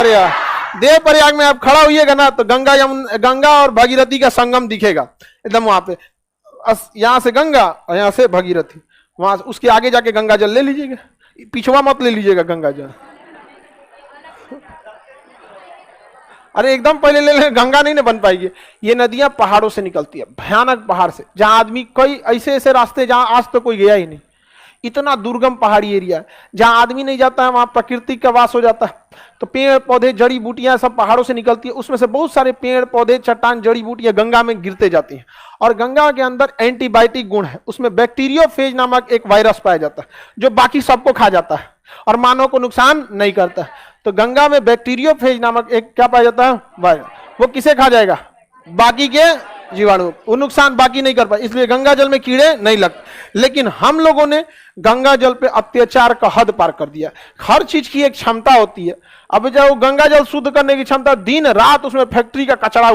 देव प्रयाग में आप खड़ा होइएगा ना तो गंगा और भागीरथी का संगम दिखेगा एकदम वहां पे। यहां से गंगा और यहां से भागीरथी, वहां उसके आगे जाके गंगा जल ले लीजिएगा, पिछवा मत ले लीजिएगा गंगा जल। अरे एकदम पहले ले ले, गंगा नहीं ना बन पाएगी। ये नदियां पहाड़ों से निकलती है, भयानक पहाड़ से, जहां आदमी कई ऐसे ऐसे रास्ते जहां आज तो कोई गया ही नहीं। इतना दुर्गम पहाड़ी एरिया है जहां आदमी नहीं जाता है, वहां प्रकृति का वास हो जाता है। तो पेड़ पौधे जड़ी बूटियां सब पहाड़ों से निकलती है, उसमें से बहुत सारे पेड़ पौधे चट्टान जड़ी बूटियां गंगा में गिरते जाती हैं। और गंगा के अंदर एंटीबायोटिक गुण है, उसमें बैक्टीरियोफेज नामक एक वायरस पाया जाता है जो बाकी सबको खा जाता है और मानव को नुकसान नहीं करता है। तो गंगा में बैक्टीरियोफेज नामक एक क्या पाया जाता है, वायरस। वो किसे खा जाएगा, बाकी के जीवाणु, वो नुकसान बाकी नहीं कर पाए, इसलिए गंगा जल में कीड़े नहीं लगते। लेकिन हम लोगों ने गंगा जल पे अत्याचार का हद पार कर दिया। हर चीज की एक क्षमता होती है। अब जब गंगा जल शुद्ध करने की क्षमता, दिन रात उसमें फैक्ट्री का कचरा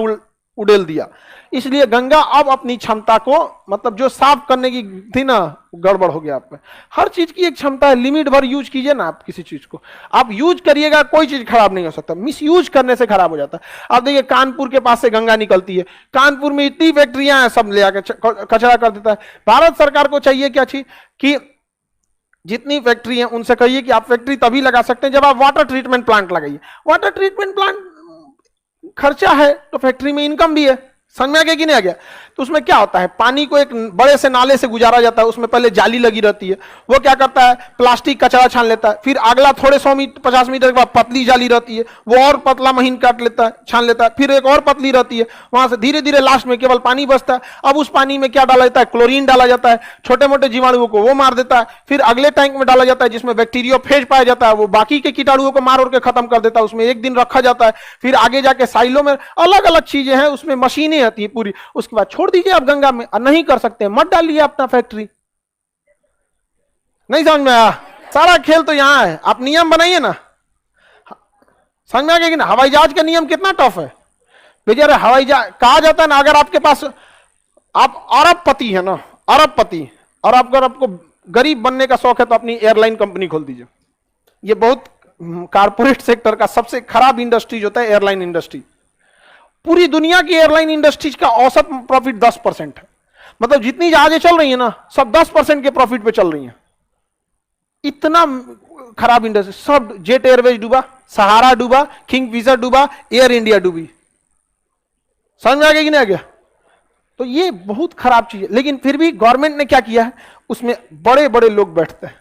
उड़ेल दिया, इसलिए गंगा अब अपनी क्षमता को, मतलब जो साफ करने की थी ना, गड़बड़ हो गया। आप में हर चीज की एक क्षमता है, लिमिट भर यूज कीजिए ना। आप किसी चीज को आप यूज करिएगा, कोई चीज खराब नहीं हो सकता, मिस यूज करने से खराब हो जाता है। आप देखिए कानपुर के पास से गंगा निकलती है, कानपुर में इतनी फैक्ट्रियां हैं, सब ले आकर कचरा कर देता है। भारत सरकार को चाहिए क्या अच्छी कि जितनी फैक्ट्री है उनसे कहिए कि आप फैक्ट्री तभी लगा सकते हैं जब आप वाटर ट्रीटमेंट प्लांट लगाइए। वाटर ट्रीटमेंट प्लांट खर्चा है तो फैक्ट्री में इनकम भी है, समझ में आ गया कि नहीं आ गया। तो उसमें क्या होता है, पानी को एक बड़े से नाले से गुजारा जाता है, उसमें पहले जाली लगी रहती है, वो क्या करता है, प्लास्टिक कचरा छान लेता है। फिर अगला थोड़े 100-50 मीटर के बाद पतली जाली रहती है, वो और पतला महीन काट लेता है, छान लेता है। फिर एक और पतली रहती है, वहां से धीरे धीरे लास्ट में केवल पानी बचता है। अब उस पानी में क्या डाला जाता है, क्लोरीन डाला जाता है, छोटे मोटे जीवाणुओं को वो मार देता है। फिर अगले टैंक में डाला जाता है जिसमें बैक्टीरियोफेज पाया जाता है, वो बाकी के कीटाणुओं को मार के खत्म कर देता है। उसमें एक दिन रखा जाता है, फिर आगे जाके साइलों में अलग अलग चीजें हैं, उसमें मशीनें आती है पूरी। उसके बाद छोड़ दीजिए आप गंगा में, नहीं कर सकते मत डालिए अपना फैक्ट्री। नहीं समझ में आया, सारा खेल तो यहां है। आप नियम बनाइए ना, समझ में आ गया कि ना। हवाई जहाज का नियम कितना टफ है भैया। हवाई जहाज कहा जाता है ना, अगर आपके पास आप अरबपति है ना, अरबपति, और आपको गरीब बनने का शौक है तो अपनी एयरलाइन कंपनी खोल दीजिए। ये बहुत कारपोरेट सेक्टर का सबसे खराब इंडस्ट्री होता है एयरलाइन इंडस्ट्री। पूरी दुनिया की एयरलाइन इंडस्ट्रीज का औसत प्रॉफिट 10% है। मतलब जितनी जहाजें चल रही है ना, सब 10% के प्रॉफिट पे चल रही हैं। इतना खराब इंडस्ट्री। सब जेट एयरवेज डूबा, सहारा डूबा, किंगफिशर डूबा, एयर इंडिया डूबी। समझ में आ गया कि नहीं आ गया। तो ये बहुत खराब चीज है। लेकिन फिर भी गवर्नमेंट ने क्या किया है, उसमें बड़े बड़े लोग बैठते हैं,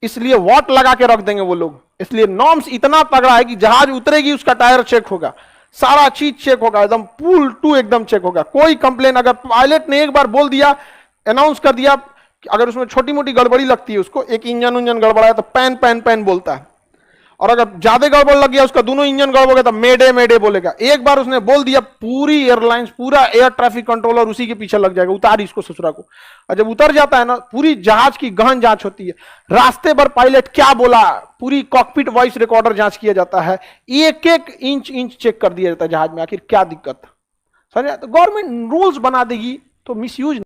इसलिए वॉट लगा के रख देंगे वो लोग। इसलिए नॉर्म्स इतना तगड़ा है कि जहाज उतरेगी उसका टायर चेक होगा, सारा चीज चेक होगा, एकदम पुल टू एकदम चेक होगा। कोई कंप्लेन, अगर पायलट ने एक बार बोल दिया, अनाउंस कर दिया, अगर उसमें छोटी मोटी गड़बड़ी लगती है, उसको एक इंजन गड़बड़ा तो पैन पैन पैन बोलता है। और अगर ज्यादा गड़बड़ लग गया, उसका दोनों इंजन गड़बड़ गया तो मेडे मेडे बोलेगा। एक बार उसने बोल दिया, पूरी एयरलाइंस, पूरा एयर ट्रैफिक कंट्रोलर उसी के पीछे लग जाएगा, उतार इसको ससुरा को। और जब उतर जाता है ना, पूरी जहाज की गहन जांच होती है। रास्ते पर पायलट क्या बोला, पूरी कॉकपिट वॉइस रिकॉर्डर जांच किया जाता है। एक एक इंच चेक कर दिया जाता है जहाज में, आखिर क्या दिक्कत। समझे। तो गवर्नमेंट रूल्स बना देगी तो मिसयूज